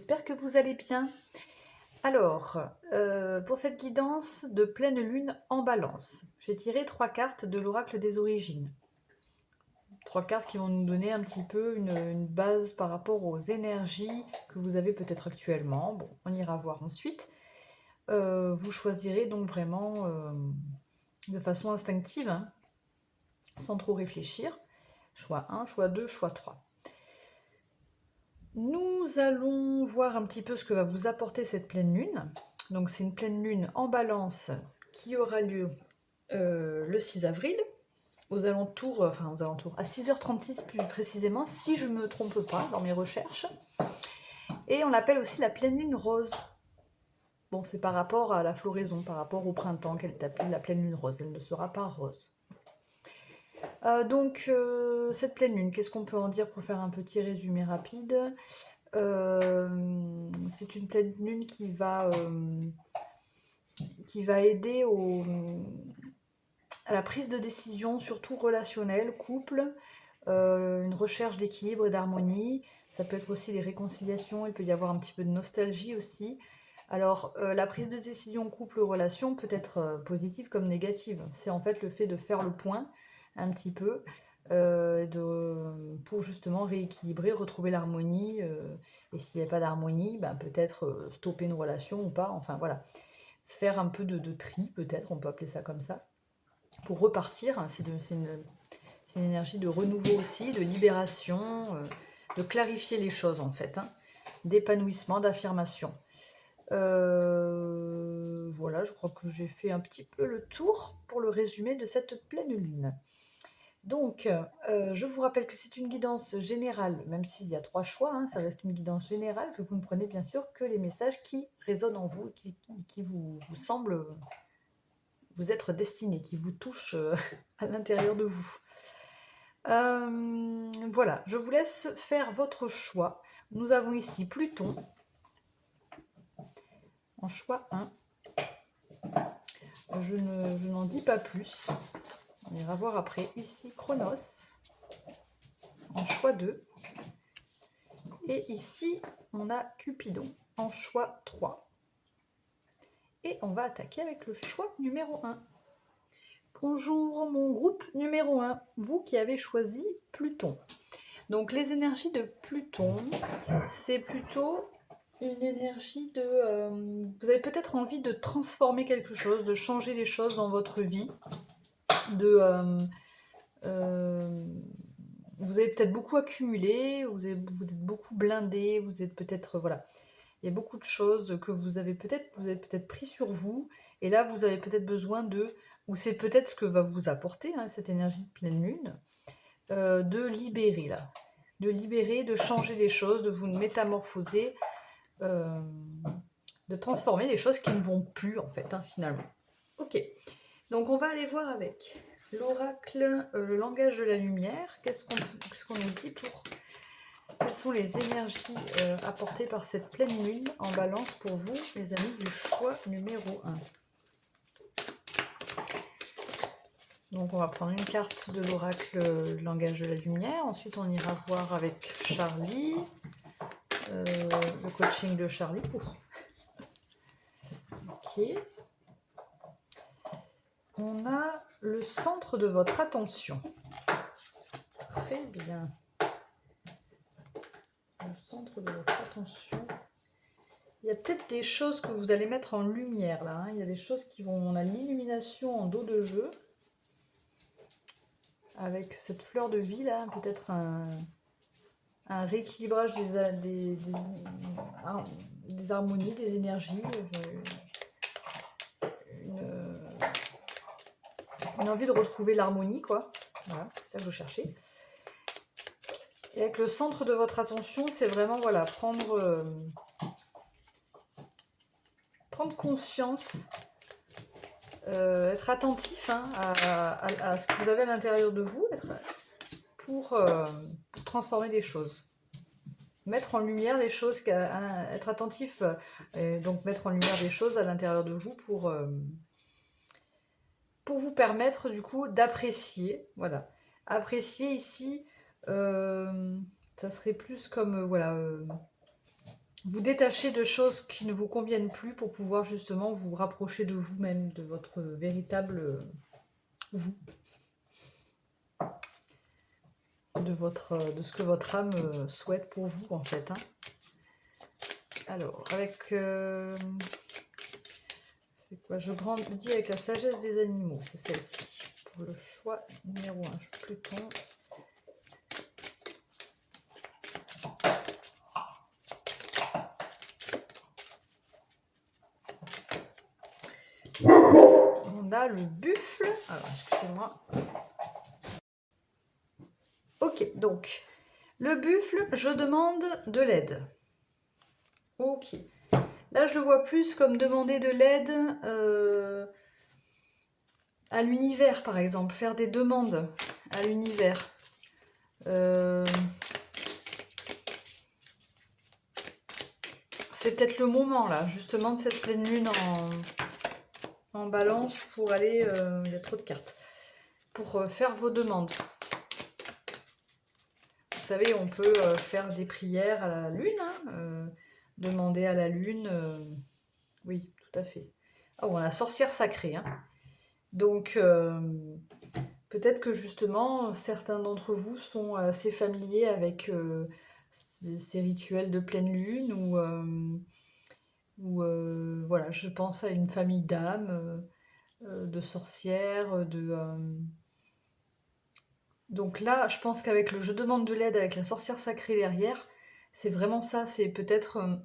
j'espère que vous allez bien. Alors, pour cette guidance de pleine lune en balance, j'ai tiré 3 cartes de l'oracle des origines. 3 cartes qui vont nous donner un petit peu une base par rapport aux énergies que vous avez peut-être actuellement. Bon, on ira voir ensuite. Vous choisirez donc vraiment de façon instinctive, hein, sans trop réfléchir. Choix 1, choix 2, choix 3. Nous allons voir un petit peu ce que va vous apporter cette pleine lune. Donc c'est une pleine lune en balance qui aura lieu le 6 avril, aux alentours, à 6h36 plus précisément, si je ne me trompe pas dans mes recherches. Et on l'appelle aussi la pleine lune rose. Bon, c'est par rapport à la floraison, par rapport au printemps qu'elle est appelée la pleine lune rose. Elle ne sera pas rose. Cette pleine lune, qu'est-ce qu'on peut en dire pour faire un petit résumé rapide? C'est une pleine lune qui va aider à la prise de décision, surtout relationnelle, couple, une recherche d'équilibre et d'harmonie. Ça peut être aussi des réconciliations, il peut y avoir un petit peu de nostalgie aussi. Alors, la prise de décision couple ou relation peut être positive comme négative. C'est en fait le fait de faire le point un petit peu pour justement rééquilibrer, retrouver l'harmonie. Et s'il n'y a pas d'harmonie, ben, peut-être stopper une relation ou pas. Enfin voilà, faire un peu de tri peut-être, on peut appeler ça comme ça, pour repartir. C'est une énergie de renouveau aussi, de libération, de clarifier les choses en fait, hein, d'épanouissement, d'affirmation. Voilà, je crois que j'ai fait un petit peu le tour pour le résumé de cette pleine lune. Donc, je vous rappelle que c'est une guidance générale, même s'il y a 3 choix, hein, ça reste une guidance générale, que vous ne prenez bien sûr que les messages qui résonnent en vous, qui vous semblent vous être destinés, qui vous touchent à l'intérieur de vous. Voilà, je vous laisse faire votre choix. Nous avons ici Pluton en choix 1. Je n'en dis pas plus. On ira voir après. Ici, Chronos en choix 2. Et ici, on a Cupidon en choix 3. Et on va attaquer avec le choix numéro 1. Bonjour mon groupe numéro 1, vous qui avez choisi Pluton. Donc les énergies de Pluton, c'est plutôt une énergie de... vous avez peut-être envie de transformer quelque chose, de changer les choses dans votre vie, vous avez peut-être beaucoup accumulé, vous êtes beaucoup blindé, vous êtes peut-être... voilà. Il y a beaucoup de choses que vous avez peut-être pris sur vous, et là vous avez peut-être besoin de... ou c'est peut-être ce que va vous apporter, hein, cette énergie de pleine lune, de libérer là. De libérer, de changer des choses, de vous métamorphoser, de transformer des choses qui ne vont plus en fait, hein, finalement. Ok, donc on va aller voir avec l'oracle, le langage de la lumière. Qu'est-ce qu'on nous dit pour... Quelles sont les énergies apportées par cette pleine lune en balance pour vous, les amis du choix numéro 1? Donc on va prendre une carte de l'oracle langage de la lumière. Ensuite on ira voir avec Charlie, le coaching de Charlie. Ok. On a le centre de votre attention. Très bien. Le centre de votre attention. Il y a peut-être des choses que vous allez mettre en lumière là, hein. Il y a des choses qui vont... On a l'illumination en dos de jeu. Avec cette fleur de vie là, peut-être un rééquilibrage des harmonies, des énergies, une envie de retrouver l'harmonie, quoi. Voilà, c'est ça que je cherchais. Et avec le centre de votre attention, c'est vraiment, voilà, prendre conscience, être attentif, hein, à ce que vous avez à l'intérieur de vous, pour transformer des choses. Mettre en lumière des choses, être attentif, donc mettre en lumière des choses à l'intérieur de vous pour vous permettre du coup d'apprécier, voilà. Apprécier ici, ça serait plus comme, voilà, vous détacher de choses qui ne vous conviennent plus pour pouvoir justement vous rapprocher de vous-même, de votre véritable vous, de ce que votre âme souhaite pour vous en fait. Hein. Alors, avec... c'est quoi? Je grandis avec la sagesse des animaux, c'est celle-ci. Pour le choix numéro 1, Pluton. On a le buffle. Alors, excusez-moi. Ok, donc, le buffle, je demande de l'aide. Ok. Là, je vois plus comme demander de l'aide à l'univers, par exemple. Faire des demandes à l'univers. C'est peut-être le moment, là, justement, de cette pleine lune en balance pour aller... il y a trop de cartes. Pour faire vos demandes. Vous savez, on peut faire des prières à la lune, hein, demander à la lune... oui, tout à fait. Ah, on a la sorcière sacrée, hein. Donc, peut-être que justement, certains d'entre vous sont assez familiers avec ces rituels de pleine lune ou voilà, je pense à une famille d'âmes, de sorcières, donc là, je pense qu'avec le je demande de l'aide avec la sorcière sacrée derrière, c'est vraiment ça, c'est peut-être...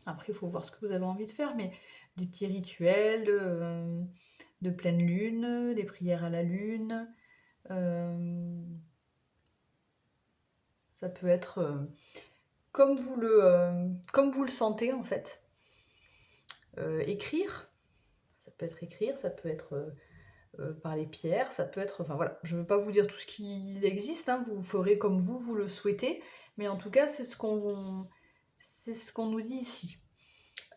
après, il faut voir ce que vous avez envie de faire, mais des petits rituels de pleine lune, des prières à la lune. Ça peut être comme vous le sentez en fait. Écrire, ça peut être écrire, ça peut être par les pierres, ça peut être... Enfin voilà, je ne veux pas vous dire tout ce qui existe, hein, vous ferez comme vous le souhaitez, mais en tout cas, c'est ce qu'on nous dit ici.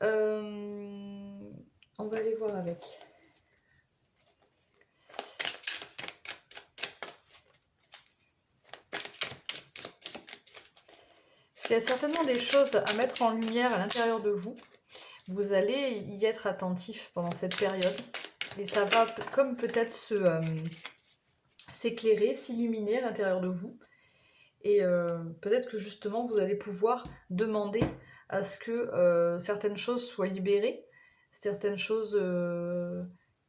On va aller voir avec. Il y a certainement des choses à mettre en lumière à l'intérieur de vous. Vous allez y être attentif pendant cette période. Et ça va comme peut-être s'éclairer, s'illuminer à l'intérieur de vous. Et peut-être que justement, vous allez pouvoir demander à ce que certaines choses soient libérées, certaines choses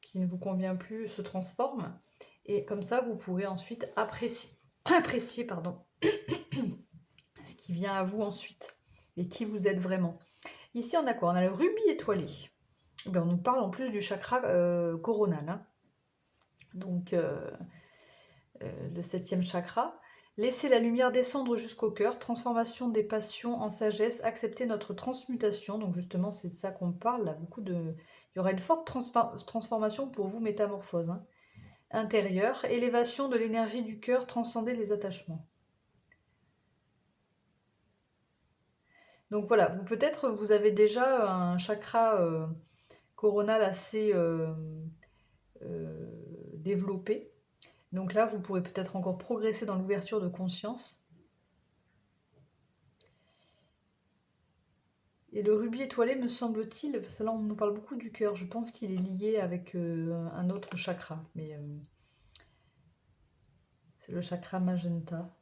qui ne vous conviennent plus se transforment. Et comme ça, vous pourrez ensuite apprécier pardon, ce qui vient à vous ensuite et qui vous êtes vraiment. Ici, on a quoi? On a le rubis étoilé. Et bien, on nous parle en plus du chakra coronal. Hein. Donc, le 7e chakra. Laissez la lumière descendre jusqu'au cœur, transformation des passions en sagesse, accepter notre transmutation. Donc justement, c'est de ça qu'on parle. Là, il y aura une forte transformation pour vous, métamorphose. Hein. Intérieure, élévation de l'énergie du cœur, transcender les attachements. Donc voilà, peut-être vous avez déjà un chakra coronal assez développé. Donc là, vous pourrez peut-être encore progresser dans l'ouverture de conscience. Et le rubis étoilé, me semble-t-il, parce que là on nous parle beaucoup du cœur, je pense qu'il est lié avec un autre chakra, mais c'est le chakra magenta.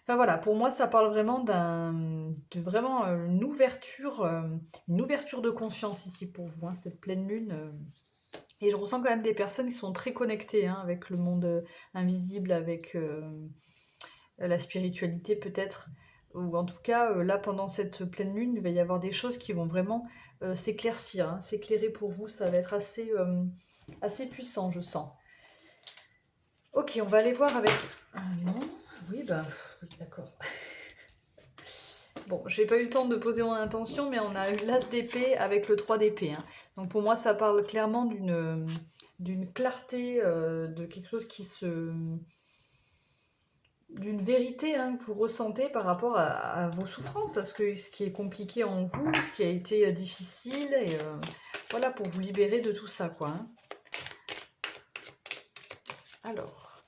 Enfin voilà, pour moi ça parle vraiment une ouverture de conscience ici pour vous, hein, cette pleine lune. Et je ressens quand même des personnes qui sont très connectées hein, avec le monde invisible, avec la spiritualité peut-être. Ou en tout cas, là, pendant cette pleine lune, il va y avoir des choses qui vont vraiment s'éclaircir, hein, s'éclairer pour vous. Ça va être assez puissant, je sens. Ok, on va aller voir avec... Ah non, oui, bah, oui, d'accord. Bon, j'ai pas eu le temps de poser mon intention, mais on a eu l'as d'épée avec le 3 d'épée. Hein. Donc pour moi, ça parle clairement d'une clarté, de quelque chose qui se... d'une vérité hein, que vous ressentez par rapport à vos souffrances, à ce qui est compliqué en vous, ce qui a été difficile, et voilà, pour vous libérer de tout ça, quoi. Hein. Alors,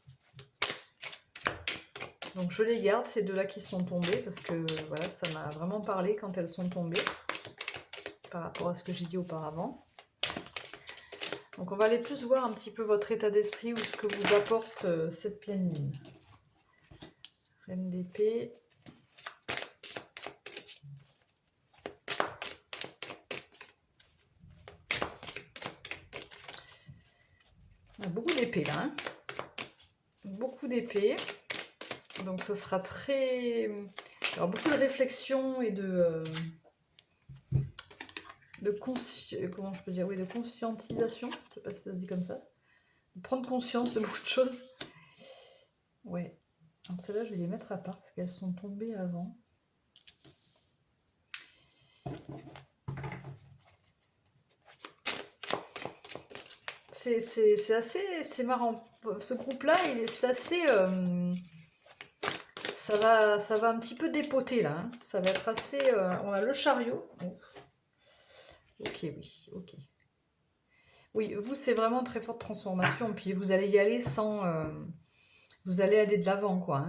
Donc je les garde, ces deux-là qui sont tombés, parce que voilà, ça m'a vraiment parlé quand elles sont tombées, par rapport à ce que j'ai dit auparavant. Donc on va aller plus voir un petit peu votre état d'esprit ou ce que vous apporte cette pleine lune. Reine d'épée. On a beaucoup d'épées là, hein. Beaucoup d'épées. Donc ce sera très... Alors beaucoup de réflexion et comment je peux dire, oui, de conscientisation, je sais pas si ça se dit comme ça, de prendre conscience de beaucoup de choses. Ouais, donc celles-là je vais les mettre à part parce qu'elles sont tombées avant. C'est assez, c'est marrant. Ce groupe-là, c'est assez, ça va un petit peu dépoter là. Hein. Ça va être assez. On a le chariot. Oh. Ok, oui, ok. Oui, vous, c'est vraiment très forte transformation. Puis vous allez y aller sans... vous allez aller de l'avant, quoi.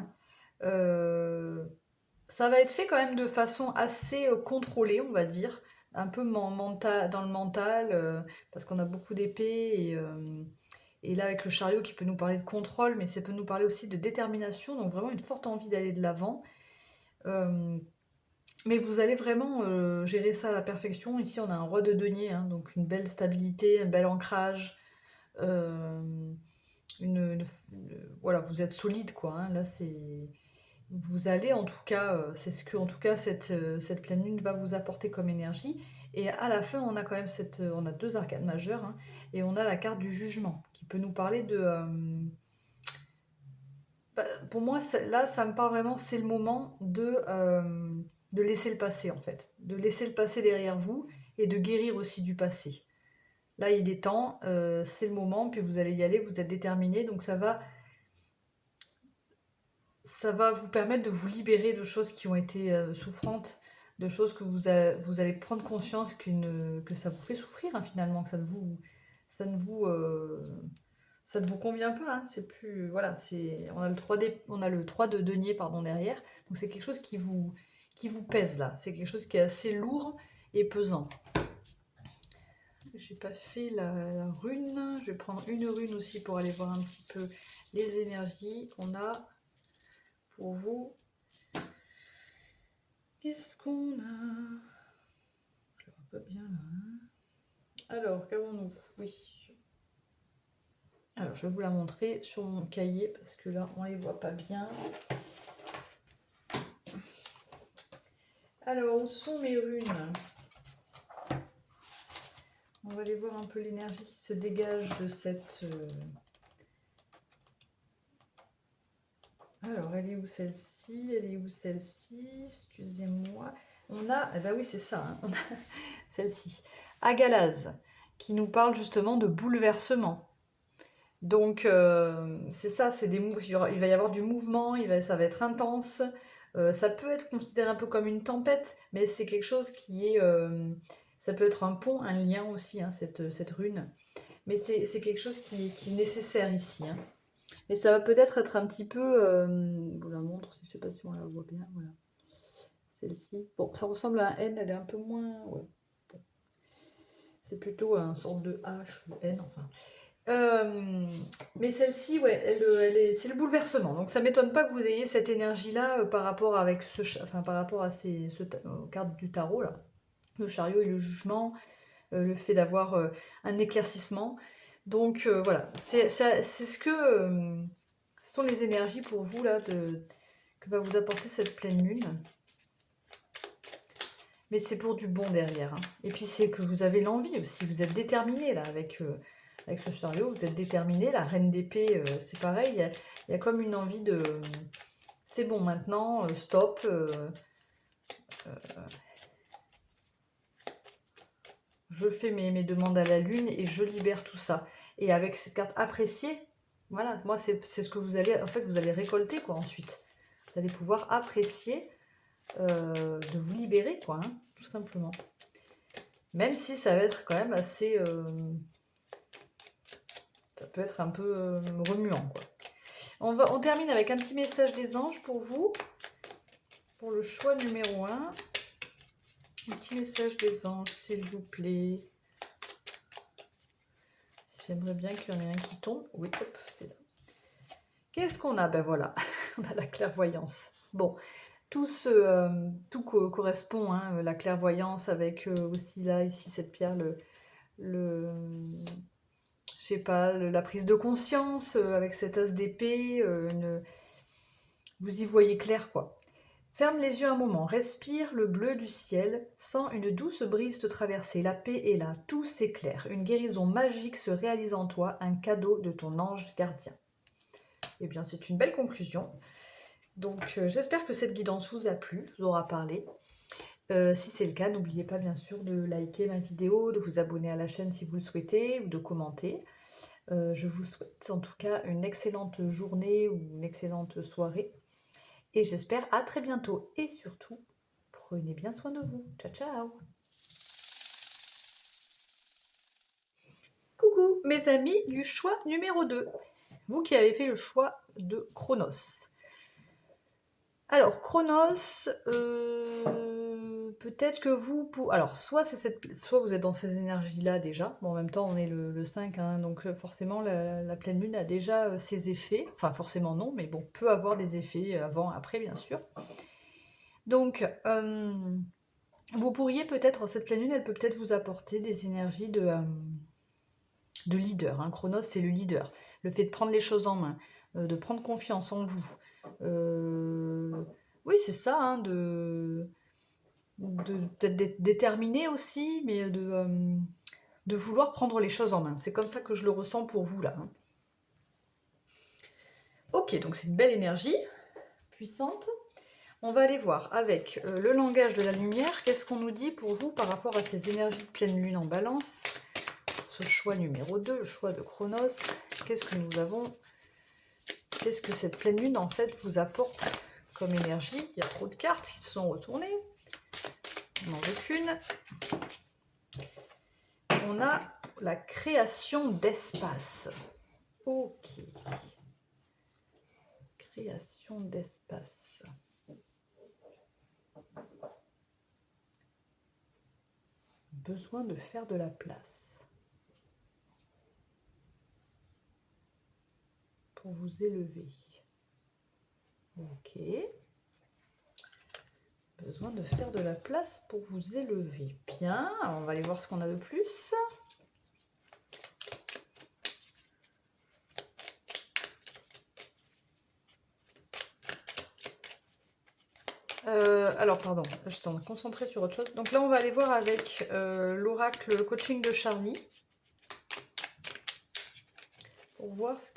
Hein. Ça va être fait quand même de façon assez contrôlée, on va dire. Un peu dans le mental, parce qu'on a beaucoup d'épées. Et là, avec le chariot qui peut nous parler de contrôle, mais ça peut nous parler aussi de détermination. Donc vraiment une forte envie d'aller de l'avant. Mais vous allez vraiment gérer ça à la perfection. Ici, on a un roi de denier, hein, donc une belle stabilité, un bel ancrage. Euh, voilà, vous êtes solide, quoi. Hein. Là, c'est... Vous allez, en tout cas, c'est ce que, en tout cas, cette pleine lune va vous apporter comme énergie. Et à la fin, on a quand même on a deux arcanes majeures, hein, et on a la carte du jugement, qui peut nous parler de... pour moi, là, ça me parle vraiment, c'est le moment de laisser le passé, en fait. De laisser le passé derrière vous et de guérir aussi du passé. Là, il est temps, c'est le moment, puis vous allez y aller, vous êtes déterminé, donc ça va vous permettre de vous libérer de choses qui ont été souffrantes, de choses que vous allez prendre conscience que ça vous fait souffrir, hein, finalement, que ça ne vous convient pas, hein, c'est plus, voilà, on a le 3 de denier, pardon, derrière, donc c'est quelque chose qui vous pèse là, c'est quelque chose qui est assez lourd et pesant. J'ai pas fait la rune, je vais prendre une rune aussi pour aller voir un petit peu les énergies qu'on a pour vous. Qu'est-ce qu'on a? Je le vois pas bien là. Hein. Alors, qu'avons-nous? Oui. Alors, je vais vous la montrer sur mon cahier parce que là, on les voit pas bien. Alors, où sont mes runes? On va aller voir un peu l'énergie qui se dégage de cette... Alors, elle est où celle-ci? Elle est où celle-ci? Excusez-moi. On a... Eh ben oui, c'est ça. Hein. On a celle-ci. Agalaz, qui nous parle justement de bouleversement. Donc, c'est ça, c'est des il va y avoir du mouvement, ça va être intense. Ça peut être considéré un peu comme une tempête, mais c'est quelque chose qui est... ça peut être un pont, un lien aussi, hein, cette rune. Mais c'est quelque chose qui est nécessaire ici. Hein. Mais ça va peut-être être un petit peu... je vous la montre, je ne sais pas si on la voit bien. Voilà. Celle-ci. Bon, ça ressemble à un N, elle est un peu moins... Ouais. Bon. C'est plutôt un sorte de H ou N, enfin... mais celle-ci, ouais, c'est le bouleversement. Donc ça m'étonne pas que vous ayez cette énergie-là par rapport avec par rapport à aux cartes du tarot là, le chariot et le jugement, le fait d'avoir un éclaircissement. Donc voilà, c'est ce que ce sont les énergies pour vous là que va vous apporter cette pleine lune. Mais c'est pour du bon derrière. Hein. Et puis c'est que vous avez l'envie aussi, vous êtes déterminé là avec ce chariot, vous êtes déterminé. La reine d'épée, c'est pareil, il y a comme une envie de... c'est bon maintenant, stop. Je fais mes demandes à la lune et je libère tout ça. Et avec cette carte appréciée, voilà, moi c'est ce que vous allez... En fait, vous allez récolter quoi ensuite. Vous allez pouvoir apprécier de vous libérer quoi, hein, tout simplement. Même si ça va être quand même assez... ça peut être un peu remuant, quoi. On termine avec un petit message des anges pour vous, pour le choix numéro 1. Un petit message des anges, s'il vous plaît. J'aimerais bien qu'il y en ait un qui tombe. Oui, hop, c'est là. Qu'est-ce qu'on a? Ben voilà, on a la clairvoyance. Bon, tout correspond, hein, la clairvoyance avec aussi là, ici, cette pierre, je sais pas, la prise de conscience avec cet as d'épée, vous y voyez clair quoi. Ferme les yeux un moment, respire le bleu du ciel, sens une douce brise te traverser, la paix est là, tout s'éclaire, une guérison magique se réalise en toi, un cadeau de ton ange gardien. Eh bien c'est une belle conclusion. Donc j'espère que cette guidance vous a plu, vous aura parlé. Si c'est le cas, n'oubliez pas bien sûr de liker ma vidéo, de vous abonner à la chaîne si vous le souhaitez, ou de commenter. Je vous souhaite en tout cas une excellente journée ou une excellente soirée. Et j'espère à très bientôt. Et surtout, prenez bien soin de vous. Ciao, ciao. Coucou mes amis du choix numéro 2. Vous qui avez fait le choix de Chronos. Alors, Chronos, peut-être que vous... Alors, soit vous êtes dans ces énergies-là déjà. Bon, en même temps, on est le 5, hein, donc forcément, la pleine lune a déjà ses effets. Enfin, forcément non, mais bon, peut avoir des effets avant, après, bien sûr. Donc, vous pourriez peut-être, cette pleine lune, elle peut peut-être vous apporter des énergies de leader. Hein. Chronos, c'est le leader. Le fait de prendre les choses en main, de prendre confiance en vous. Oui, c'est ça, hein, peut-être d'être déterminé aussi, mais de vouloir prendre les choses en main. C'est comme ça que je le ressens pour vous, là. Hein. Ok, donc c'est une belle énergie, puissante. On va aller voir avec le langage de la lumière, qu'est-ce qu'on nous dit pour vous par rapport à ces énergies de pleine lune en balance. Pour ce choix numéro 2, le choix de Chronos, qu'est-ce que nous avons? Qu'est-ce que cette pleine lune en fait vous apporte comme énergie? Il y a trop de cartes qui se sont retournées. On n'en veut qu'une. On a la création d'espace. Ok. Création d'espace. Besoin de faire de la place. Pour vous élever. Ok. Besoin de faire de la place pour vous élever. Bien, alors on va aller voir ce qu'on a de plus. Alors, pardon, je suis en train de me concentrer sur autre chose. Donc là, on va aller voir avec l'oracle coaching de Charlie. Pour voir ce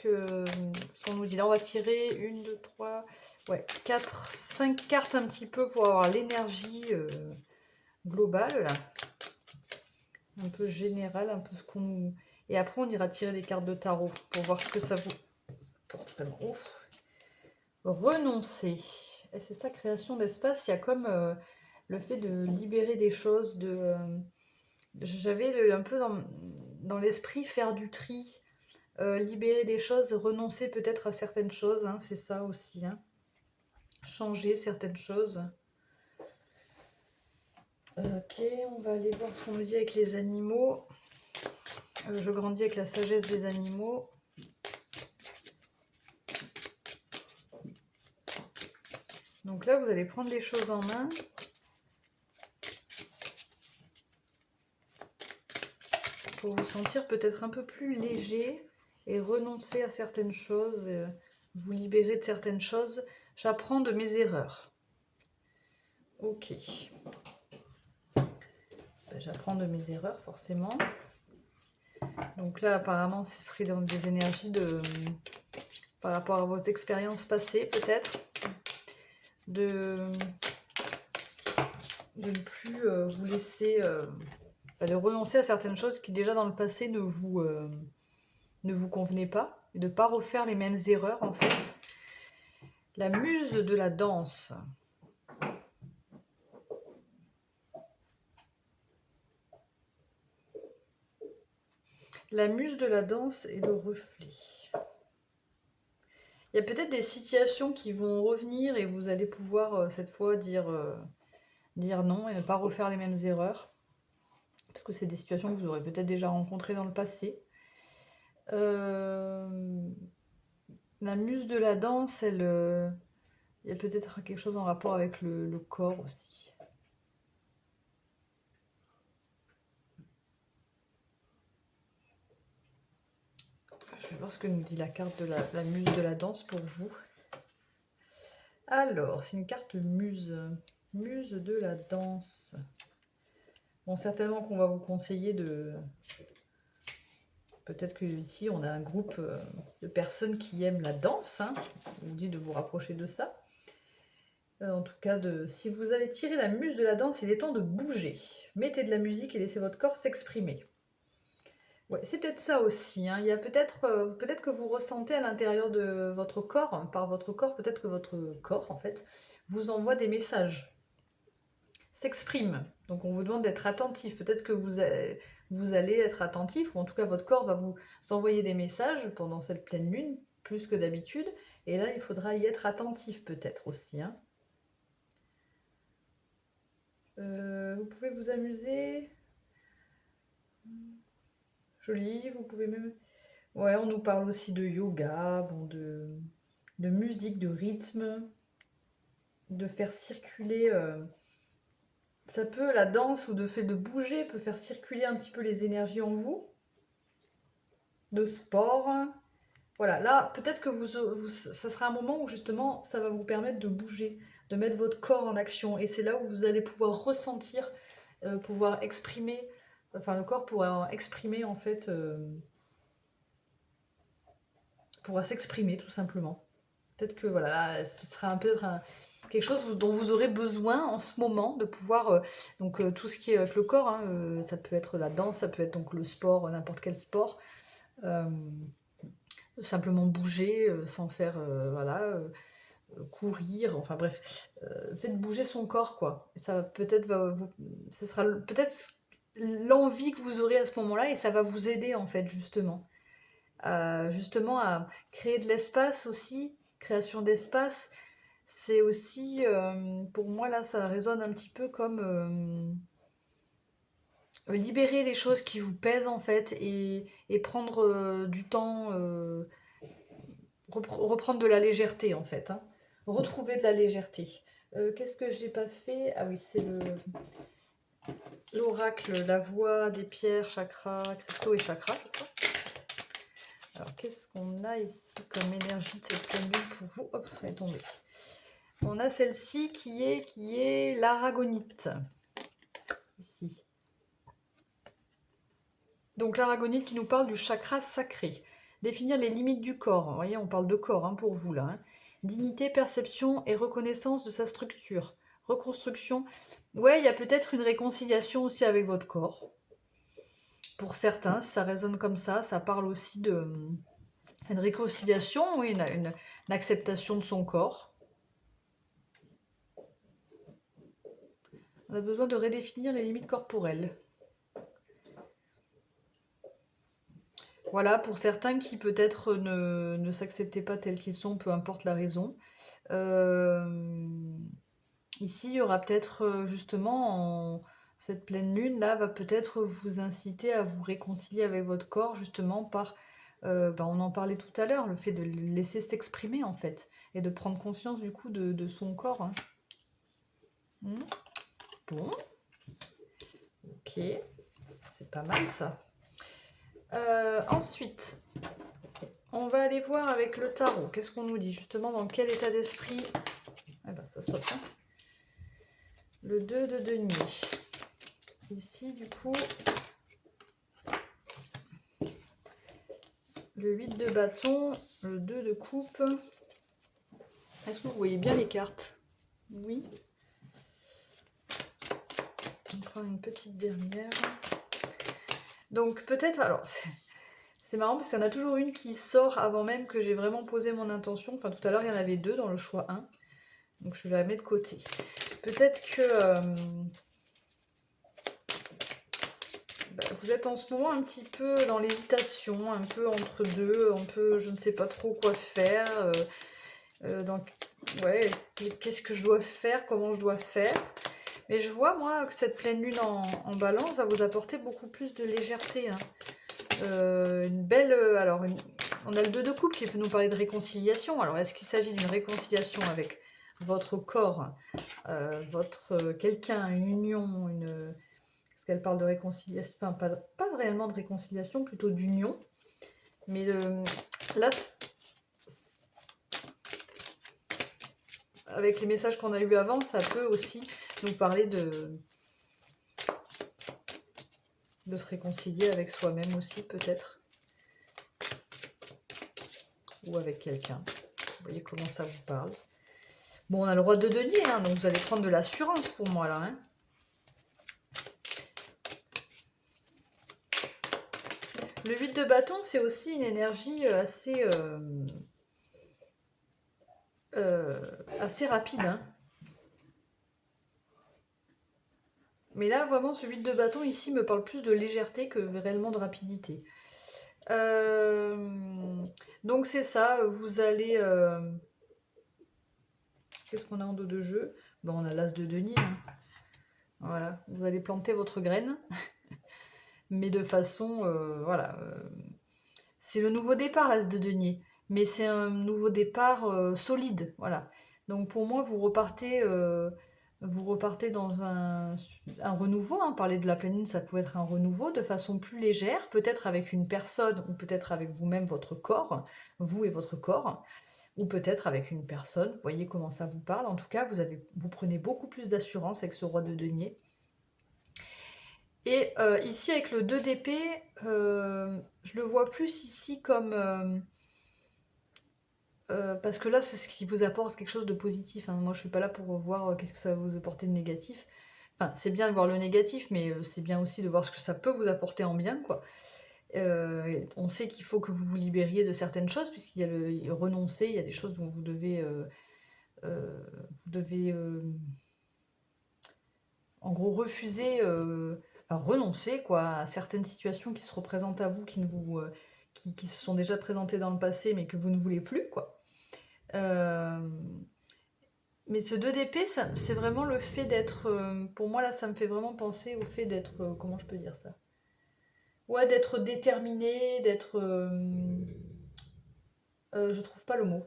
qu'on nous dit. Là, on va tirer 1, 2, 3, ouais, 4, 5 cartes un petit peu pour avoir l'énergie globale, là. Un peu générale, un peu ce qu'on nous... Et après, on ira tirer des cartes de tarot pour voir ce que ça vous apporte vraiment. Ouf. Renoncer. Et c'est ça, création d'espace. Il y a comme le fait de libérer des choses. J'avais un peu dans l'esprit faire du tri. Libérer des choses, renoncer peut-être à certaines choses, hein, c'est ça aussi. Hein. Changer certaines choses. Ok, on va aller voir ce qu'on nous dit avec les animaux. Je grandis avec la sagesse des animaux. Donc là, vous allez prendre des choses en main. Pour vous sentir peut-être un peu plus léger et renoncer à certaines choses, vous libérer de certaines choses. J'apprends de mes erreurs. Ok. Ben, j'apprends de mes erreurs, forcément. Donc là, apparemment, ce serait dans des énergies par rapport à vos expériences passées, peut-être. De ne plus vous laisser... de renoncer à certaines choses qui, déjà, dans le passé, ne vous convenaient pas. Et de ne pas refaire les mêmes erreurs, en fait. La muse de la danse. La muse de la danse et le reflet. Il y a peut-être des situations qui vont revenir et vous allez pouvoir cette fois dire non et ne pas refaire les mêmes erreurs. Parce que c'est des situations que vous aurez peut-être déjà rencontrées dans le passé. La muse de la danse, il y a peut-être quelque chose en rapport avec le corps aussi. Je vais voir ce que nous dit la carte de la muse de la danse pour vous. Alors, c'est une carte muse. Muse de la danse. Bon, certainement qu'on va vous conseiller de... Peut-être que ici, on a un groupe de personnes qui aiment la danse. Hein. On vous dit de vous rapprocher de ça. En tout cas, si vous avez tiré la muse de la danse, il est temps de bouger. Mettez de la musique et laissez votre corps s'exprimer. Ouais, c'est peut-être ça aussi. Hein. Il y a peut-être que vous ressentez à l'intérieur de votre corps, par votre corps, peut-être que votre corps, en fait, vous envoie des messages. S'exprime. Donc on vous demande d'être attentif. Peut-être que vous allez être attentif, ou en tout cas votre corps va vous envoyer des messages pendant cette pleine lune, plus que d'habitude. Et là, il faudra y être attentif peut-être aussi. Hein. Vous pouvez vous amuser. Joli, vous pouvez même... Ouais, on nous parle aussi de yoga, bon, de musique, de rythme, de faire circuler... Ça peut, la danse ou de fait de bouger peut faire circuler un petit peu les énergies en vous. De sport. Voilà, là, peut-être que ça sera un moment où justement, ça va vous permettre de bouger, de mettre votre corps en action. Et c'est là où vous allez pouvoir ressentir, pouvoir exprimer, enfin le corps pourra exprimer en fait, pourra s'exprimer tout simplement. Peut-être que voilà, là, ce sera quelque chose dont vous aurez besoin en ce moment, de pouvoir, tout ce qui est avec le corps, hein, ça peut être la danse, ça peut être donc le sport, n'importe quel sport, simplement bouger sans faire, courir, enfin bref, faites bouger son corps quoi. Et ça peut-être ça sera peut-être l'envie que vous aurez à ce moment-là et ça va vous aider en fait justement à créer de l'espace aussi, création d'espace. C'est aussi, pour moi là, ça résonne un petit peu comme libérer les choses qui vous pèsent en fait et prendre du temps, reprendre de la légèreté en fait. Hein. Retrouver de la légèreté. Qu'est-ce que j'ai pas fait? Ah oui, c'est l'oracle, la voix des pierres, chakras, cristaux et chakras, je crois. Alors, qu'est-ce qu'on a ici comme énergie de cette pleine lune pour vous? Hop, elle est tombée. On a celle-ci qui est l'aragonite. Ici. Donc l'aragonite qui nous parle du chakra sacré. Définir les limites du corps. Vous voyez, on parle de corps hein, pour vous là. Hein. Dignité, perception et reconnaissance de sa structure. Reconstruction. Ouais, il y a peut-être une réconciliation aussi avec votre corps. Pour certains, ça résonne comme ça parle aussi d'une réconciliation, oui, une acceptation de son corps. On a besoin de redéfinir les limites corporelles. Voilà, pour certains qui peut-être ne s'acceptaient pas tels qu'ils sont, peu importe la raison. Ici, il y aura peut-être justement, cette pleine lune là va peut-être vous inciter à vous réconcilier avec votre corps justement par, on en parlait tout à l'heure, le fait de le laisser s'exprimer en fait et de prendre conscience du coup de son corps. Hein. Bon, ok, c'est pas mal ça. Ensuite, on va aller voir avec le tarot. Qu'est-ce qu'on nous dit justement dans quel état d'esprit? Ah ben ça saute. Hein. Le 2 de denier. Ici, du coup, le 8 de bâton, le 2 de coupe. Est-ce que vous voyez bien les cartes? Oui. On prend une petite dernière. Donc peut-être, alors, c'est marrant parce qu'il y en a toujours une qui sort avant même que j'ai vraiment posé mon intention. Enfin, tout à l'heure, il y en avait deux dans le choix 1. Donc je vais la mettre de côté. Peut-être que... vous êtes en ce moment un petit peu dans l'hésitation, un peu entre deux, un peu je ne sais pas trop quoi faire. Donc, ouais, qu'est-ce que je dois faire, comment je dois faire. Mais je vois, moi, que cette pleine lune en balance va vous apporter beaucoup plus de légèreté. Hein. Une belle... on a le 2 de coupe qui peut nous parler de réconciliation. Alors, est-ce qu'il s'agit d'une réconciliation avec votre corps, votre quelqu'un, une union, une... Est-ce qu'elle parle de réconciliation? Enfin, pas réellement de réconciliation, plutôt d'union. Mais là, avec les messages qu'on a eus avant, ça peut aussi nous parler de se réconcilier avec soi-même aussi, peut-être. Ou avec quelqu'un. Vous voyez comment ça vous parle. Bon, on a le roi de denier, hein, donc vous allez prendre de l'assurance pour moi, là. Hein. Le 8 de bâton, c'est aussi une énergie assez rapide. Hein. Mais là, vraiment, ce 8 de bâton ici me parle plus de légèreté que réellement de rapidité. Donc c'est ça, vous allez... Qu'est-ce qu'on a en dos de jeu? Bon, on a l'as de denier. Hein. Voilà, vous allez planter votre graine. Mais de façon... voilà. C'est le nouveau départ, l'as de denier. Mais c'est un nouveau départ solide. Voilà. Donc pour moi, vous repartez dans un renouveau. Hein. Parler de la pleine lune, ça peut être un renouveau de façon plus légère, peut-être avec une personne ou peut-être avec vous-même, votre corps, vous et votre corps, ou peut-être avec une personne. Vous voyez comment ça vous parle. En tout cas, vous prenez beaucoup plus d'assurance avec ce roi de denier. Et ici, avec le 2 d'épée, je le vois plus ici comme... parce que là, c'est ce qui vous apporte quelque chose de positif. Hein. Moi, je suis pas là pour voir qu'est-ce que ça va vous apporter de négatif. Enfin, c'est bien de voir le négatif, mais c'est bien aussi de voir ce que ça peut vous apporter en bien, quoi. On sait qu'il faut que vous vous libériez de certaines choses, puisqu'il y a le renoncer, il y a des choses dont vous devez... en gros, refuser... enfin, renoncer, quoi, à certaines situations qui se représentent à vous, qui se sont déjà présentées dans le passé, mais que vous ne voulez plus, quoi. Mais ce 2 d'épée, c'est vraiment le fait d'être... pour moi, là, ça me fait vraiment penser au fait d'être... comment je peux dire ça? Ouais, d'être déterminé, d'être... je trouve pas le mot.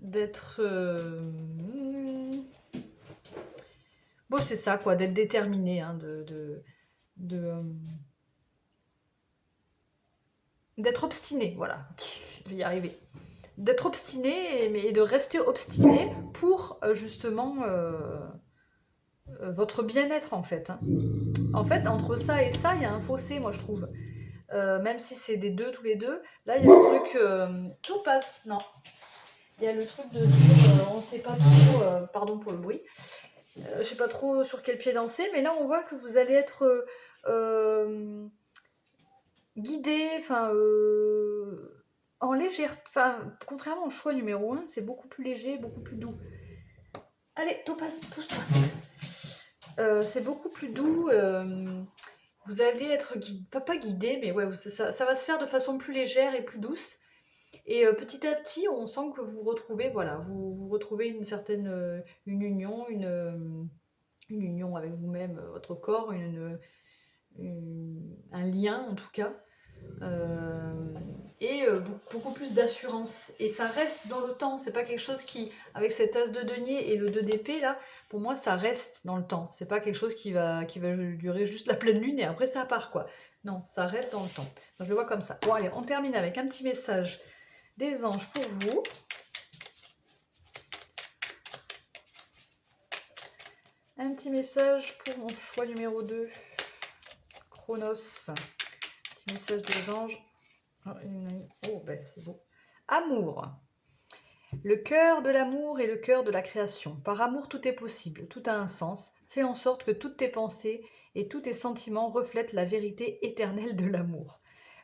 D'être... bon, c'est ça, quoi, d'être déterminé, hein, d'être obstiné, voilà. Je vais y arriver. D'être obstiné et de rester obstiné pour justement votre bien-être en fait. Hein. En fait, entre ça et ça, il y a un fossé, moi je trouve. Même si c'est des deux, tous les deux, là il y a le truc... tout passe, non. Il y a le truc de dire, on ne sait pas trop, pardon pour le bruit, je ne sais pas trop sur quel pied danser, mais là on voit que vous allez être guidé, enfin... en légèreté, enfin, contrairement au choix numéro 1, c'est beaucoup plus léger, beaucoup plus doux. Allez, Topaz, pousse-toi. C'est beaucoup plus doux. Vous allez être guidé, pas guidé, mais ouais, ça va se faire de façon plus légère et plus douce. Et petit à petit, on sent que vous retrouvez, voilà, vous retrouvez une certaine une union, une union avec vous-même, votre corps, un lien en tout cas. Et beaucoup plus d'assurance. Et ça reste dans le temps, c'est pas quelque chose qui, avec cet as de denier et le 2 d'épée là, pour moi ça reste dans le temps. C'est pas quelque chose qui va durer juste la pleine lune et après ça part quoi. Non, ça reste dans le temps. Donc je le vois comme ça. Bon allez, on termine avec un petit message des anges pour vous. Un petit message pour mon choix numéro 2, Chronos. Petit message des anges. Oh, ben c'est beau. Amour. Le cœur de l'amour est le cœur de la création. Par amour, tout est possible, tout a un sens. Fais en sorte que toutes tes pensées et tous tes sentiments reflètent la vérité éternelle de l'amour.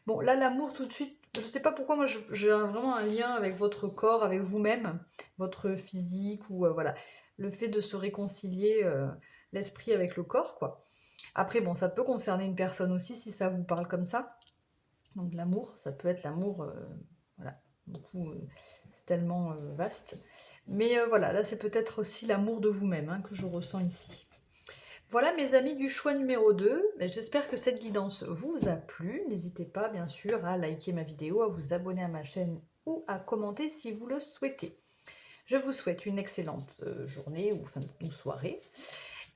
Bon, là, l'amour, tout de suite, je sais pas pourquoi, moi, j'ai vraiment un lien avec votre corps, avec vous-même, votre physique, ou voilà, le fait de se réconcilier l'esprit avec le corps, quoi. Après, bon, ça peut concerner une personne aussi si ça vous parle comme ça. Donc l'amour, ça peut être l'amour, voilà, beaucoup, c'est tellement vaste. Mais voilà, là c'est peut-être aussi l'amour de vous-même hein, que je ressens ici. Voilà mes amis du choix numéro 2, j'espère que cette guidance vous a plu. N'hésitez pas bien sûr à liker ma vidéo, à vous abonner à ma chaîne ou à commenter si vous le souhaitez. Je vous souhaite une excellente journée ou soirée.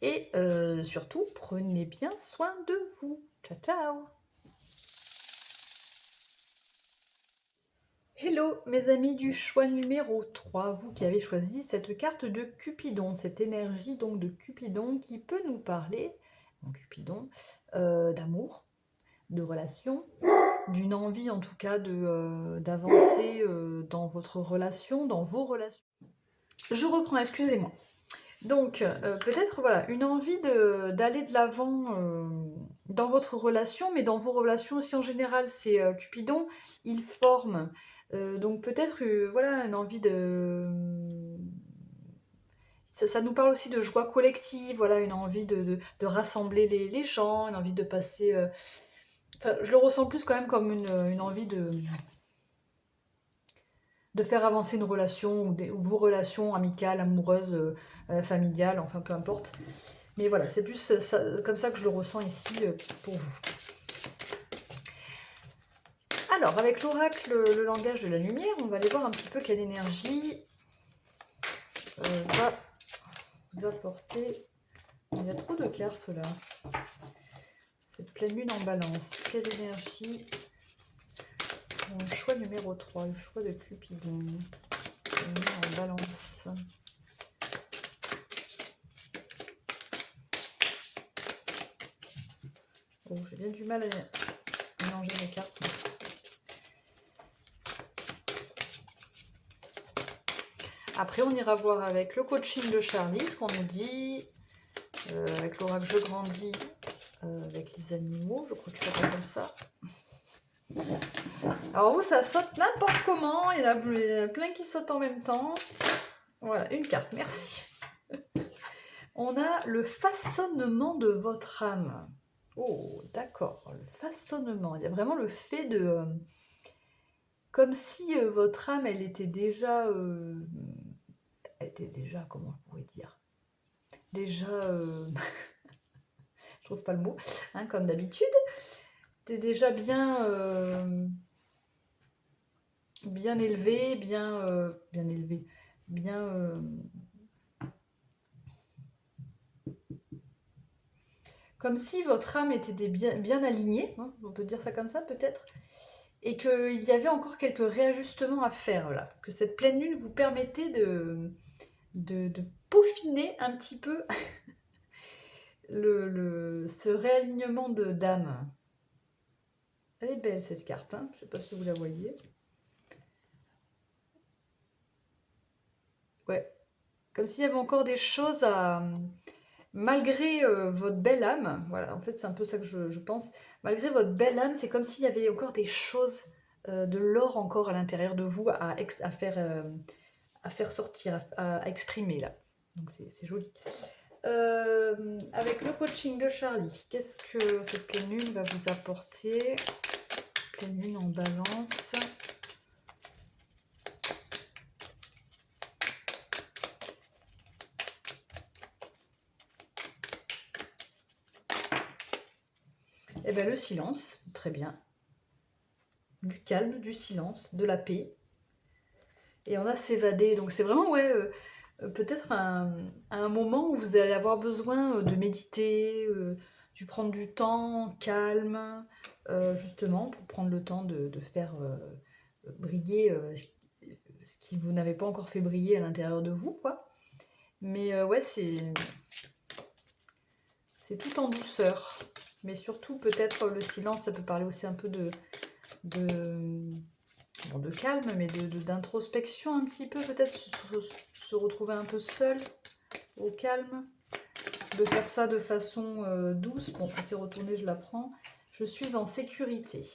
Et surtout, prenez bien soin de vous. Ciao, ciao! Hello mes amis du choix numéro 3, vous qui avez choisi cette carte de Cupidon, cette énergie donc de Cupidon qui peut nous parler, Cupidon, d'amour, de relation, d'une envie en tout cas d'avancer dans votre relation, dans vos relations. Je reprends, excusez-moi. Donc peut-être voilà, une envie d'aller de l'avant dans votre relation, mais dans vos relations aussi en général, c'est Cupidon, il forme. Donc peut-être voilà, une envie de... Ça nous parle aussi de joie collective, voilà, une envie de rassembler les gens, une envie de passer... Enfin, je le ressens plus quand même comme une envie de faire avancer une relation ou vos relations amicales, amoureuses, familiales, enfin peu importe. Mais voilà, c'est plus comme ça que je le ressens ici pour vous. Alors, avec l'oracle, le langage de la lumière, on va aller voir un petit peu quelle énergie va vous apporter. Il y a trop de cartes là. Cette pleine lune en balance. Quelle énergie? Le choix numéro 3, le choix de Cupidon. Pleine lune en balance. Oh, j'ai bien du mal à mélanger mes cartes. Après, on ira voir avec le coaching de Charlie, ce qu'on nous dit, avec l'oracle Je grandis, avec les animaux, je crois que ça va comme ça. Alors vous, ça saute n'importe comment, il y en a plein qui sautent en même temps. Voilà, une carte, merci. On a le façonnement de votre âme. Oh, d'accord, le façonnement. Il y a vraiment le fait de... comme si votre âme, elle était déjà... comment je pourrais dire, déjà, je trouve pas le mot, hein, comme d'habitude, t'es déjà bien, bien élevé, bien élevé, bien, comme si votre âme était bien alignée, hein, on peut dire ça comme ça peut-être, et qu'il y avait encore quelques réajustements à faire, voilà, que cette pleine lune vous permettait de peaufiner un petit peu ce réalignement d'âme. Elle est belle cette carte, hein, je ne sais pas si vous la voyez. Ouais, comme s'il y avait encore des choses à... Malgré votre belle âme, voilà, en fait c'est un peu ça que je pense, malgré votre belle âme, c'est comme s'il y avait encore des choses, de l'or encore à l'intérieur de vous à faire sortir, à exprimer là. Donc c'est joli. Avec le coaching de Charlie, qu'est-ce que cette pleine lune va vous apporter? Pleine lune en balance. Eh bien le silence, très bien. Du calme, du silence, de la paix. Et on a s'évader, donc c'est vraiment, ouais, peut-être un moment où vous allez avoir besoin de méditer, de prendre du temps calme, justement, pour prendre le temps de faire briller ce qui vous n'avez pas encore fait briller à l'intérieur de vous, quoi. Mais ouais, c'est tout en douceur. Mais surtout, peut-être, le silence, ça peut parler aussi un peu de calme, mais d'introspection un petit peu, peut-être se retrouver un peu seul, au calme, de faire ça de façon douce. Bon, c'est retourné, je la prends. Je suis en sécurité.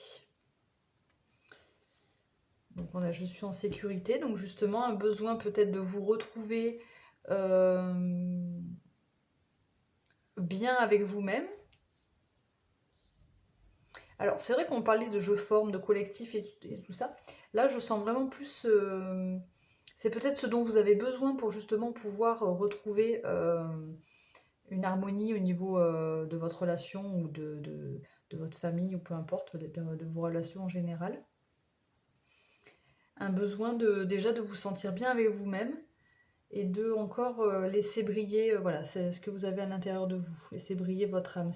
Donc on a je suis en sécurité, donc justement un besoin peut-être de vous retrouver bien avec vous-même, Alors, c'est vrai qu'on parlait de jeux formes, de collectif et tout ça. Là, je sens vraiment plus... c'est peut-être ce dont vous avez besoin pour justement pouvoir retrouver une harmonie au niveau de votre relation ou de votre famille, ou peu importe, de vos relations en général. Un besoin déjà de vous sentir bien avec vous-même et de encore laisser briller, voilà, c'est ce que vous avez à l'intérieur de vous. Laisser briller votre âme,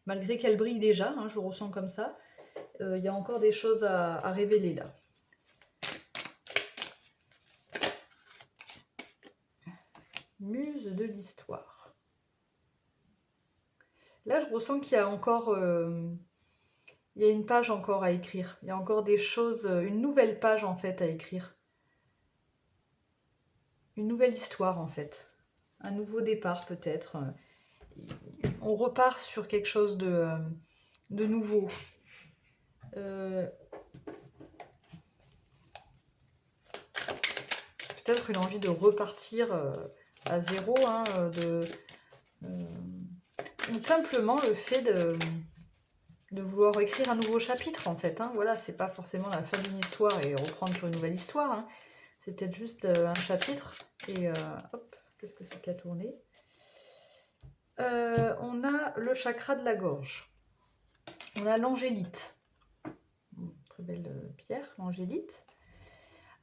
malgré qu'elle brille déjà, hein, je ressens comme ça, il y a encore des choses à révéler là. Muse de l'histoire. Là, je ressens qu'il y a encore... il y a une page encore à écrire. Il y a encore des choses... une nouvelle page, en fait, à écrire. Une nouvelle histoire, en fait. Un nouveau départ, peut-être. On repart sur quelque chose de nouveau. Peut-être une envie de repartir à zéro, hein, ou simplement le fait de vouloir écrire un nouveau chapitre, en fait. Hein. Voilà, c'est pas forcément la fin d'une histoire et reprendre sur une nouvelle histoire. Hein. C'est peut-être juste un chapitre. Et hop, qu'est-ce que c'est qui a tourné? On a le chakra de la gorge. On a l'angélite. Très belle pierre, l'angélite.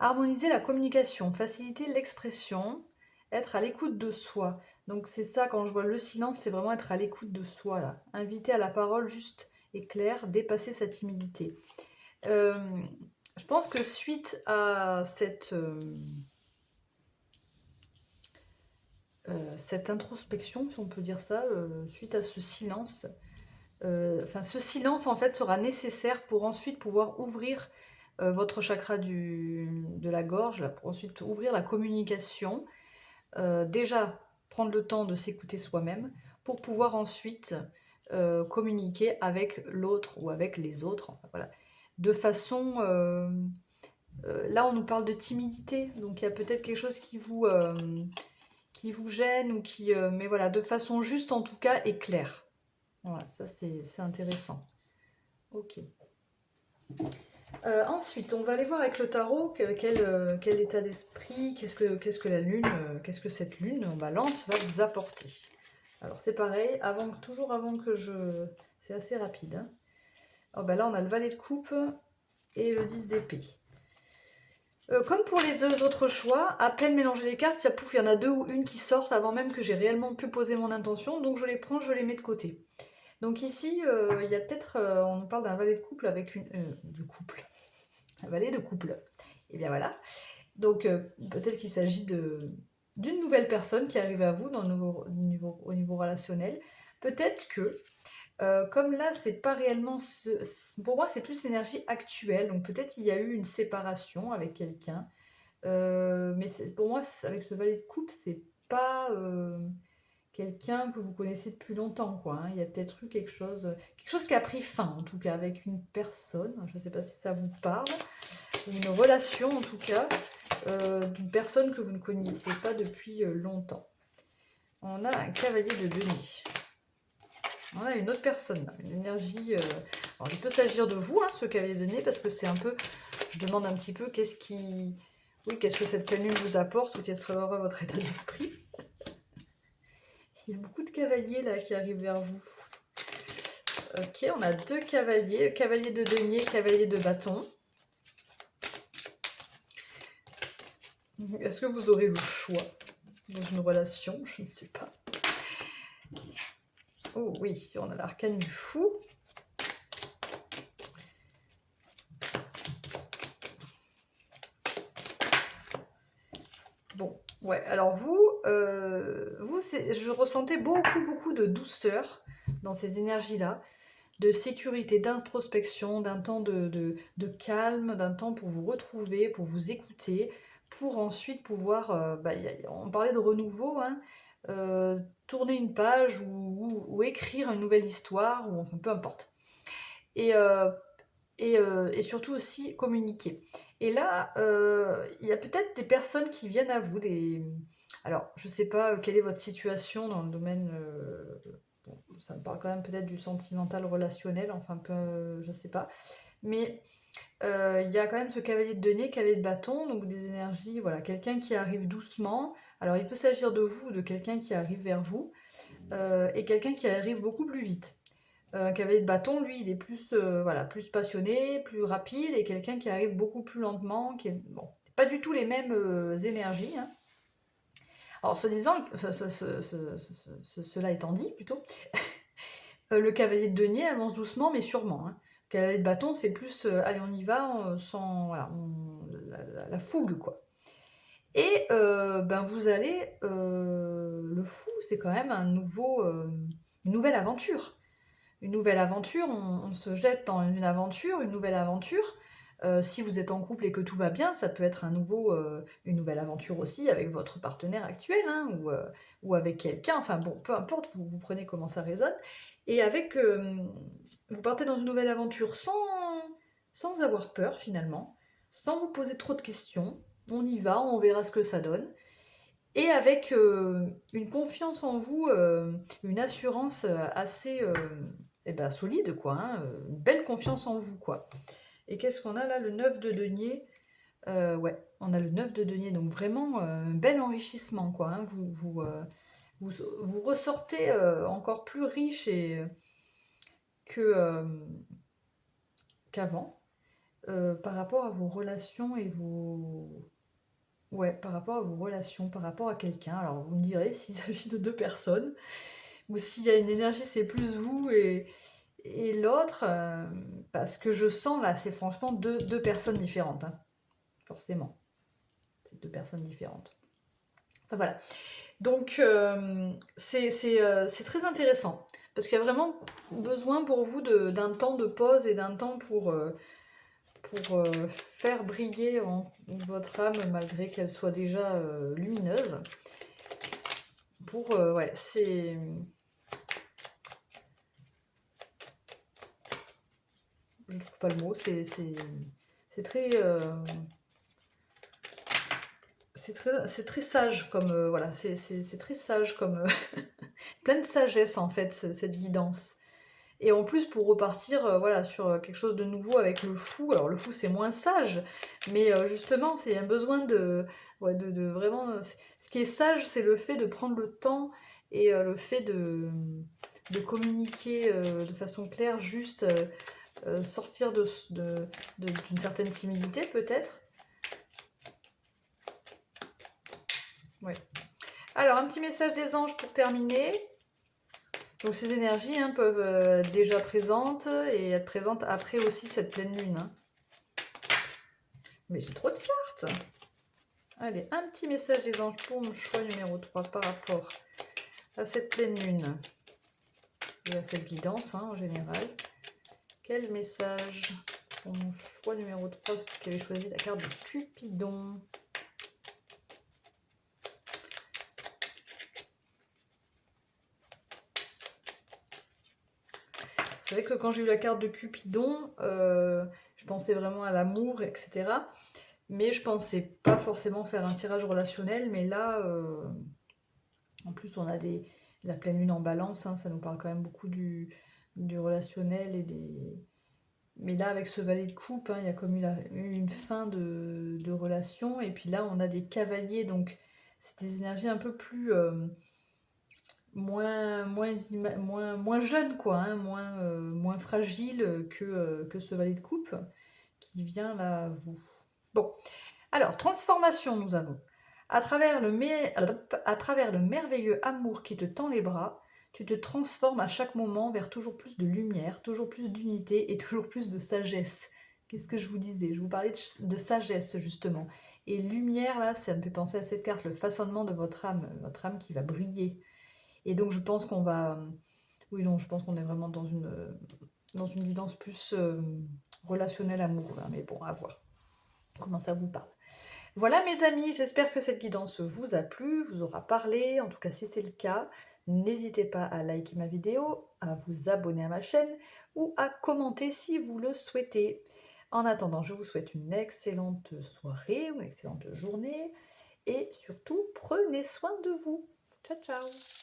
Harmoniser la communication, faciliter l'expression, être à l'écoute de soi. Donc c'est ça, quand je vois le silence, c'est vraiment être à l'écoute de soi, là. Inviter à la parole juste et claire, dépasser sa timidité. Je pense que suite à cette introspection, si on peut dire ça, suite à ce silence, ce silence en fait sera nécessaire pour ensuite pouvoir ouvrir votre chakra de la gorge, là, pour ensuite ouvrir la communication. Déjà, prendre le temps de s'écouter soi-même pour pouvoir ensuite communiquer avec l'autre ou avec les autres. Enfin, voilà. De façon... là, on nous parle de timidité, donc il y a peut-être quelque chose qui vous gêne, ou qui... mais voilà, de façon juste en tout cas et claire. Voilà, ça c'est intéressant. Ok. Ensuite, on va aller voir avec le tarot quel état d'esprit, qu'est-ce que la lune, qu'est-ce que cette lune en balance va vous apporter. Alors c'est pareil, toujours avant que je... C'est assez rapide. Hein. Oh, ben là, on a le valet de coupe et le 10 d'épée. Comme pour les deux autres choix, à peine mélanger les cartes, il y en a deux ou une qui sortent avant même que j'ai réellement pu poser mon intention, donc je les prends, je les mets de côté. Donc ici, il y a peut-être, on nous parle d'un valet de couple avec une... un valet de couple. Et bien voilà. Donc peut-être qu'il s'agit d'une nouvelle personne qui arrive à vous au niveau relationnel. Peut-être que, comme là, c'est pas réellement... pour moi, c'est plus l'énergie actuelle. Donc peut-être il y a eu une séparation avec quelqu'un. Mais pour moi, avec ce valet de coupe, c'est pas... quelqu'un que vous connaissez depuis longtemps, quoi. Hein. Il y a peut-être eu quelque chose qui a pris fin, en tout cas, avec une personne. Je ne sais pas si ça vous parle. Une relation, en tout cas, d'une personne que vous ne connaissez pas depuis longtemps. On a un cavalier de denier. On a une autre personne, là, une énergie... Alors, il peut s'agir de vous, hein, ce cavalier de denier, parce que c'est un peu... Je demande un petit peu qu'est-ce que cette pleine lune vous apporte, ou quel sera votre état d'esprit. Il y a beaucoup de cavaliers là qui arrivent vers vous. Ok, on a deux cavaliers. Cavalier de denier, cavalier de bâton. Est-ce que vous aurez le choix dans une relation? Je ne sais pas. Oh oui, on a l'arcane du fou. Bon, ouais, alors vous je ressentais beaucoup de douceur dans ces énergies-là, de sécurité, d'introspection, d'un temps de calme, d'un temps pour vous retrouver, pour vous écouter, pour ensuite pouvoir, on parlait de renouveau, hein, tourner une page ou écrire une nouvelle histoire, ou enfin, peu importe. Et surtout aussi communiquer. Et là, il y a peut-être des personnes qui viennent à vous, alors je ne sais pas quelle est votre situation dans le domaine bon, ça me parle quand même peut-être du sentimental relationnel, enfin un peu, je sais pas. Mais il y a quand même ce cavalier de denier, cavalier de bâton, donc des énergies, voilà, quelqu'un qui arrive doucement. Alors il peut s'agir de vous ou de quelqu'un qui arrive vers vous, et quelqu'un qui arrive beaucoup plus vite. Un cavalier de bâton, lui, il est plus, voilà, plus passionné, plus rapide, et quelqu'un qui arrive beaucoup plus lentement, qui est, bon, pas du tout les mêmes énergies, hein. Alors, cela étant dit, plutôt, le cavalier de denier avance doucement mais sûrement, hein. Le cavalier de bâton, c'est plus, allez, on y va, sans, voilà, la fougue, quoi. Et ben, vous allez, le fou, c'est quand même une nouvelle aventure. Une nouvelle aventure, on se jette dans une aventure, une nouvelle aventure. Si vous êtes en couple et que tout va bien, ça peut être une nouvelle aventure aussi avec votre partenaire actuel, hein, ou avec quelqu'un, enfin bon, peu importe, vous prenez comment ça résonne. Et vous partez dans une nouvelle aventure sans avoir peur finalement, sans vous poser trop de questions. On y va, on verra ce que ça donne. Et avec une confiance en vous, une assurance assez eh ben, solide, quoi, hein, une belle confiance en vous, quoi. Et qu'est-ce qu'on a là? Le 9 de denier. Ouais, on a le 9 de denier, donc vraiment un bel enrichissement, quoi, hein. Vous ressortez encore plus riche que, qu'avant, par rapport à vos relations et vos... Ouais, par rapport à vos relations, par rapport à quelqu'un. Alors vous me direz s'il s'agit de deux personnes, ou s'il y a une énergie, c'est plus vous et l'autre, parce que je sens là, c'est franchement deux personnes différentes, hein, forcément. C'est deux personnes différentes. Enfin voilà. Donc c'est très intéressant, parce qu'il y a vraiment besoin pour vous d'un temps de pause et d'un temps pour faire briller votre âme, malgré qu'elle soit déjà lumineuse. Ouais, c'est... Je ne trouve pas le mot, c'est très... c'est très sage comme... voilà, c'est très sage comme... plein de sagesse, en fait, cette guidance. Et en plus, pour repartir voilà, sur quelque chose de nouveau avec le fou. Alors, le fou, c'est moins sage, mais justement, c'est un besoin ouais, de vraiment... Ce qui est sage, c'est le fait de prendre le temps et le fait de communiquer de façon claire, juste sortir d'une certaine timidité, peut-être. Ouais. Alors, un petit message des anges pour terminer. Donc ces énergies hein, peuvent être déjà présentes et être présentes après aussi cette pleine lune. Hein. Mais j'ai trop de cartes. Allez, un petit message des anges pour mon choix numéro 3 par rapport à cette pleine lune et à cette guidance hein, en général. Quel message pour mon choix numéro 3 qui avait choisi la carte de Cupidon? C'est vrai que quand j'ai eu la carte de Cupidon, je pensais vraiment à l'amour, etc. Mais je pensais pas forcément faire un tirage relationnel. Mais là, en plus, on a la pleine lune en balance. Hein, ça nous parle quand même beaucoup du relationnel et des... Mais là, avec ce valet de coupe, hein, il y a comme une fin de relation. Et puis là, on a des cavaliers. Donc, c'est des énergies un peu plus... moins jeune, quoi, hein, moins fragile que ce valet de coupe qui vient là à vous. Bon, alors, transformation, nous avons. À travers le merveilleux amour qui te tend les bras, tu te transformes à chaque moment vers toujours plus de lumière, toujours plus d'unité et toujours plus de sagesse. Qu'est-ce que je vous disais? Je vous parlais de sagesse, justement. Et lumière, là, ça me fait penser à cette carte, le façonnement de votre âme qui va briller. Et donc je pense qu'on va... Oui, non, je pense qu'on est vraiment dans une guidance plus relationnelle amour, là. Mais bon, à voir comment ça vous parle. Voilà mes amis, j'espère que cette guidance vous a plu, vous aura parlé. En tout cas, si c'est le cas, n'hésitez pas à liker ma vidéo, à vous abonner à ma chaîne ou à commenter si vous le souhaitez. En attendant, je vous souhaite une excellente soirée, une excellente journée et surtout, prenez soin de vous. Ciao, ciao!